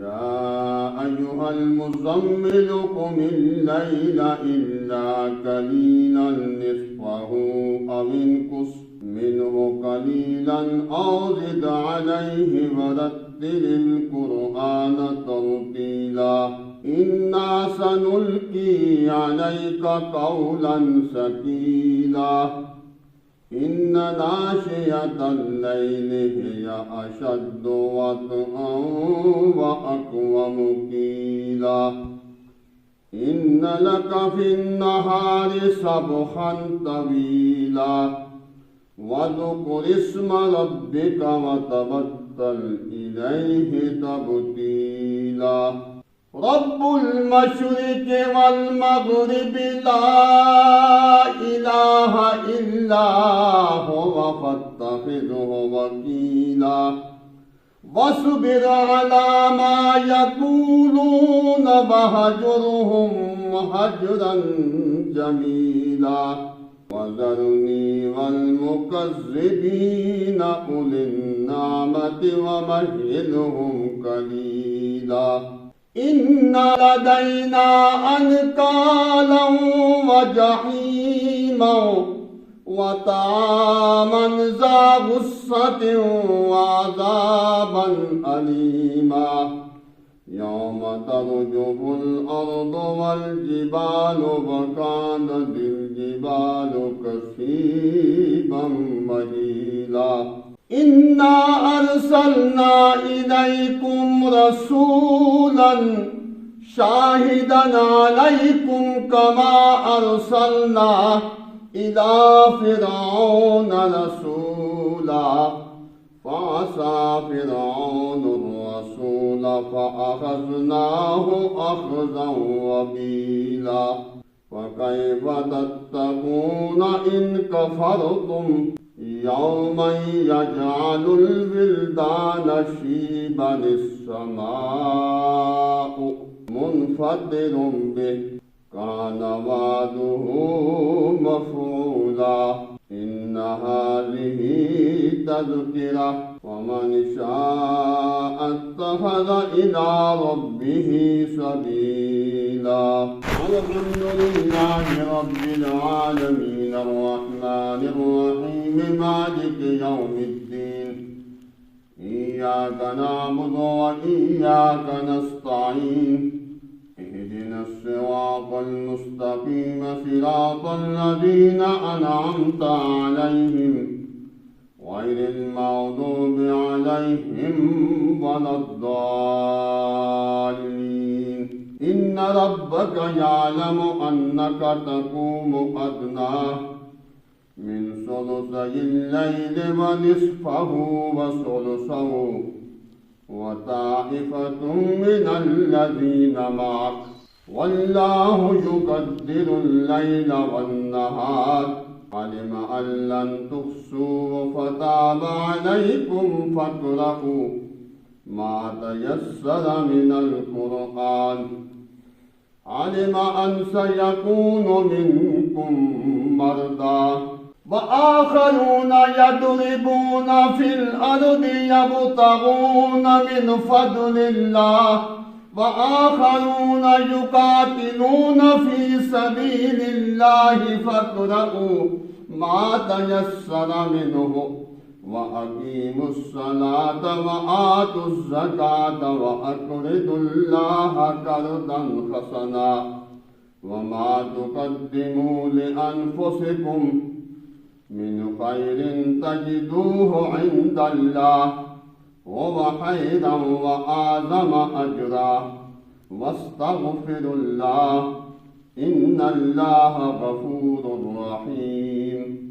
يا أيها المزمل قم الليل إلا قليلا نصفه أو انقص منه قليلا أو زد عليه ورتل القرآن ترتيلا إنا سنلقي عليك قولا ثقيلا إن ناشئة الليل هي أشد وطئا وأقوم قيلا إن لك في النهار سبحا طويلا واذكر اسم ربك وتبتل إليه تبتيلا رب المشرق والمغرب لا إله إلا هو فاتخذه وكيلا واصبر على ما يقولون وهجرهم هجرا جميلا وذرني والمكذبين أولي النعمة ومهلهم قليلا إن لدينا أنكالا وجحيما وطعاما ذا غصة وعذابا أليما يوم ترجف الأرض والجبال وكانت الجبال كثيبا مهيلا إنا أرسلنا إليكم رسولا شاهدا عليكم كما أرسلنا إلى فرعون رسولا فعصى فرعون الرسول فأخذناه أخذا وبيلا فكيف تتقون إن كفرتم يوما يجعل الولدان شيبا السماء منفطر به كان وعده مفعولا إن هذه تذكرة ومن شاء اتخذ إلى ربه سبيلا الحمد لله رب العالمين الرحمن الرحيم مالك يوم الدين إياك نعبد وإياك نستعين اهدنا الصراط المستقيم صراط الذين أنعمت عليهم غير المغضوب عليهم ولا الضالين إن ربك يعلم أنك تقوم أدنى من ثلثي الليل ونصفه وثلثه وطائفة من الذين معك والله يقدر الليل والنهار علم أن لن تحصوا فتاب عليكم فاقرؤوا ما تيسر من القرآن علم أن سيكون منكم مرضى وآخرون يضربون في الأرض يبتغون من فضل الله وآخرون يقاتلون في سبيل الله فاقرؤوا ما تيسر منه وأقيموا الصلاة وآتوا الزكاة وأقرضوا الله قرضا حسنا وما تقدموا لأنفسكم من خير تجدوه عند الله هو خيرا وأعظم أجرا واستغفروا الله إن الله غفور رحيم